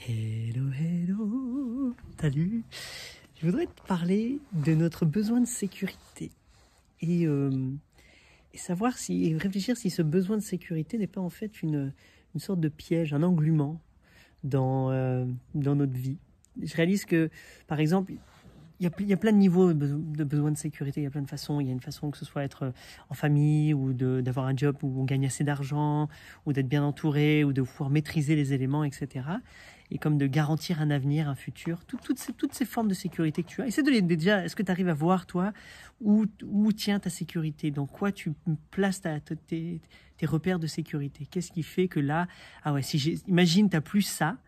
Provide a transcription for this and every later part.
Hello, hello, salut. Je voudrais te parler de notre besoin de sécurité et savoir et réfléchir si ce besoin de sécurité n'est pas en fait une sorte de piège, un englument dans notre vie. Je réalise que, par exemple, il y a plein de niveaux de besoin de sécurité, il y a plein de façons. Il y a une façon que ce soit être en famille ou d'avoir un job où on gagne assez d'argent ou d'être bien entouré ou de pouvoir maîtriser les éléments, etc. Et comme de garantir un avenir, un futur, toutes ces formes de sécurité que tu as. Essaie déjà, est-ce que tu arrives à voir, toi, où tient ta sécurité? Dans quoi tu places tes repères de sécurité? Qu'est-ce qui fait que là, ah ouais, imagine, tu n'as plus ça,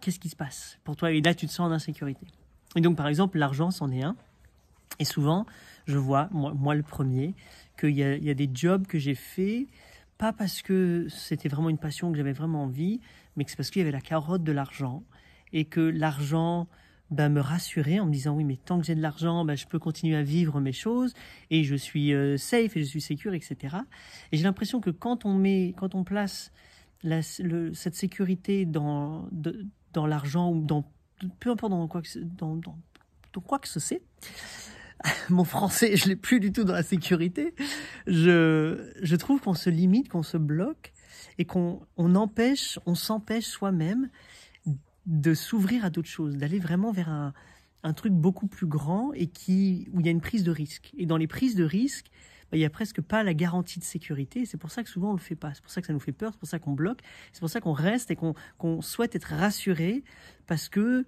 qu'est-ce qui se passe pour toi? Et là, tu te sens en insécurité. Et donc, par exemple, l'argent, c'en est un. Et souvent, je vois, moi le premier, qu'il y a des jobs que j'ai faits, pas parce que c'était vraiment une passion, que j'avais vraiment envie, mais que c'est parce qu'il y avait la carotte de l'argent. Et que l'argent me rassurait en me disant, oui, mais tant que j'ai de l'argent, je peux continuer à vivre mes choses, et je suis safe, et je suis secure, etc. Et j'ai l'impression que quand on place cette sécurité dans l'argent, ou peu importe dans quoi que ce soit, mon français, je l'ai plus du tout dans la sécurité. Je trouve qu'on se limite, qu'on se bloque et qu'on s'empêche soi-même de s'ouvrir à d'autres choses, d'aller vraiment vers un truc beaucoup plus grand et où il y a une prise de risque. Et dans les prises de risque, il n'y a presque pas la garantie de sécurité. C'est pour ça que souvent on ne le fait pas. C'est pour ça que ça nous fait peur, c'est pour ça qu'on bloque, c'est pour ça qu'on reste et qu'on souhaite être rassuré parce que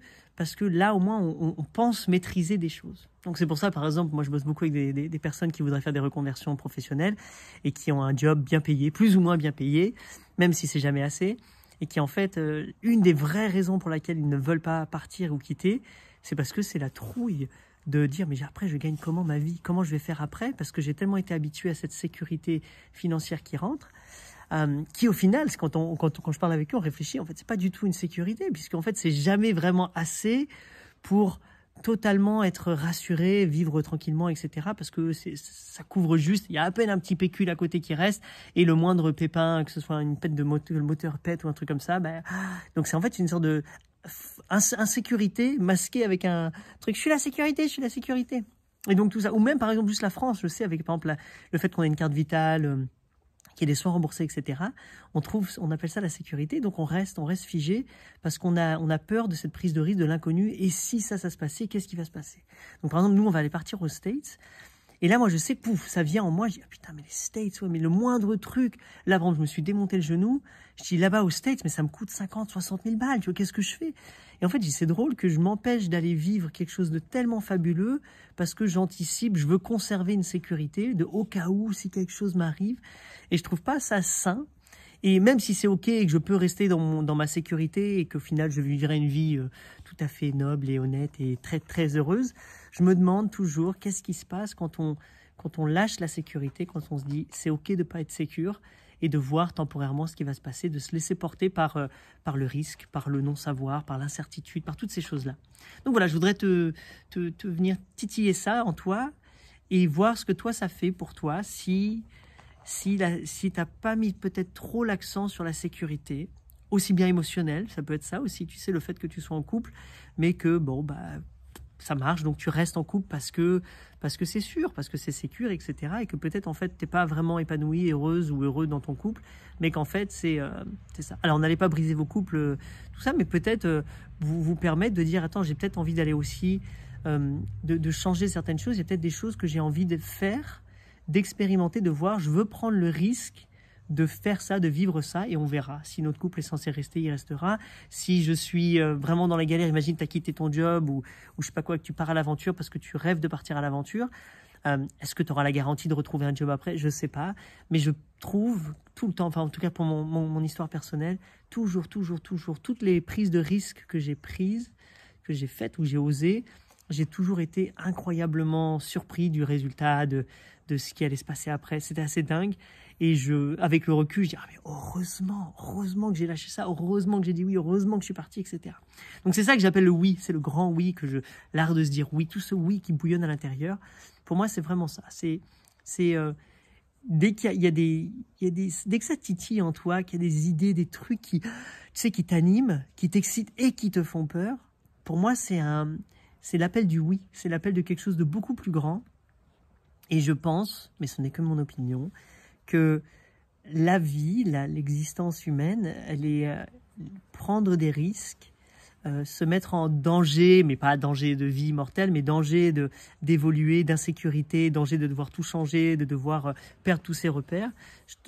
là, au moins, on pense maîtriser des choses. Donc c'est pour ça, par exemple, moi je bosse beaucoup avec des personnes qui voudraient faire des reconversions professionnelles et qui ont un job bien payé, plus ou moins bien payé, même si c'est jamais assez, et qui en fait, une des vraies raisons pour laquelle ils ne veulent pas partir ou quitter, c'est parce que c'est la trouille de dire mais après je gagne comment ma vie, comment je vais faire après, parce que j'ai tellement été habitué à cette sécurité financière qui rentre, qui au final, quand je parle avec eux, on réfléchit, en fait c'est pas du tout une sécurité, puisqu'en fait c'est jamais vraiment assez pour totalement être rassuré, vivre tranquillement, etc. Parce que ça couvre juste, il y a à peine un petit pécule à côté qui reste, et le moindre pépin, que ce soit une pète de moteur, le moteur pète ou un truc comme ça, donc c'est en fait une sorte de insécurité masquée avec un truc, je suis la sécurité. Et donc tout ça, ou même par exemple juste la France, je sais, avec par exemple le fait qu'on ait une carte vitale, qu'il y ait des soins remboursés, etc. On appelle ça la sécurité, donc on reste figé parce qu'on a peur de cette prise de risque, de l'inconnu. Et si ça se passait, qu'est-ce qui va se passer? Donc par exemple, nous, on va aller partir aux States. Et là, moi, je sais, ça vient en moi. Je dis, ah, putain, mais les States, ouais, mais le moindre truc. Là, par exemple, je me suis démonté le genou. Je dis, là-bas aux States, mais ça me coûte 50, 60 000 balles. Tu vois, qu'est-ce que je fais? Et en fait, c'est drôle que je m'empêche d'aller vivre quelque chose de tellement fabuleux parce que j'anticipe, je veux conserver une sécurité au cas où, si quelque chose m'arrive. Et je trouve pas ça sain. Et même si c'est OK et que je peux rester dans ma sécurité et qu'au final, je vivrai une vie tout à fait noble et honnête et très, très heureuse, je me demande toujours qu'est-ce qui se passe quand on lâche la sécurité, quand on se dit c'est OK de ne pas être sécure et de voir temporairement ce qui va se passer, de se laisser porter par le risque, par le non-savoir, par l'incertitude, par toutes ces choses-là. Donc voilà, je voudrais te venir titiller ça en toi et voir ce que toi, ça fait pour toi si tu n'as pas mis peut-être trop l'accent sur la sécurité, aussi bien émotionnelle, ça peut être ça aussi, tu sais, le fait que tu sois en couple, mais que ça marche, donc tu restes en couple parce que c'est sûr, parce que c'est sécure, etc. Et que peut-être en fait tu n'es pas vraiment épanouie, heureuse ou heureux dans ton couple, mais qu'en fait c'est ça. Alors on n'allait pas briser vos couples, tout ça, mais peut-être vous permettre de dire attends, j'ai peut-être envie d'aller aussi, de changer certaines choses, il y a peut-être des choses que j'ai envie de faire, d'expérimenter, de voir, je veux prendre le risque de faire ça, de vivre ça, et on verra. Si notre couple est censé rester, il restera. Si je suis vraiment dans la galère, imagine tu as quitté ton job ou je sais pas quoi, que tu pars à l'aventure parce que tu rêves de partir à l'aventure. Est-ce que tu auras la garantie de retrouver un job après? Je sais pas. Mais je trouve tout le temps, enfin en tout cas pour mon histoire personnelle, toujours, toutes les prises de risques que j'ai prises, que j'ai faites ou j'ai osé, j'ai toujours été incroyablement surpris du résultat, de ce qui allait se passer après. C'était assez dingue. Et avec le recul, je dis, ah mais heureusement que j'ai lâché ça, heureusement que j'ai dit oui, heureusement que je suis parti, etc. Donc c'est ça que j'appelle le oui, c'est le grand oui, l'art de se dire oui, tout ce oui qui bouillonne à l'intérieur. Pour moi, c'est vraiment ça. dès qu'il y a, dès que ça titille en toi, qu'il y a des idées, des trucs qui, tu sais, qui t'animent, qui t'excitent et qui te font peur, pour moi, c'est l'appel du oui. C'est l'appel de quelque chose de beaucoup plus grand. Et je pense, mais ce n'est que mon opinion, que la vie, l'existence humaine, elle est prendre des risques, se mettre en danger, mais pas danger de vie mortelle, mais danger d'évoluer, d'insécurité, danger de devoir tout changer, de devoir perdre tous ses repères.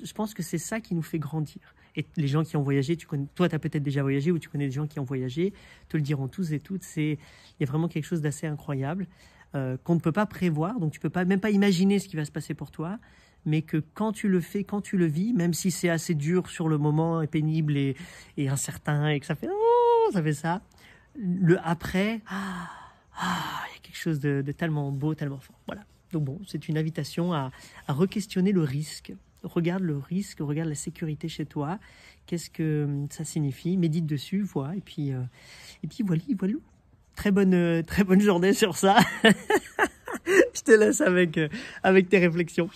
Je pense que c'est ça qui nous fait grandir. Et les gens qui ont voyagé, toi, tu as peut-être déjà voyagé ou tu connais des gens qui ont voyagé, te le diront tous et toutes, il y a vraiment quelque chose d'assez incroyable qu'on ne peut pas prévoir, donc tu peux même pas imaginer ce qui va se passer pour toi, mais que quand tu le fais, quand tu le vis, même si c'est assez dur sur le moment et pénible et incertain et que ça fait ça, le après, il y a quelque chose de tellement beau, tellement fort. Voilà. Donc bon, c'est une invitation à re-questionner le risque. Regarde le risque, regarde la sécurité chez toi. Qu'est-ce que ça signifie? Médite dessus, vois, et puis voilà. Très bonne journée sur ça. Je te laisse avec tes réflexions.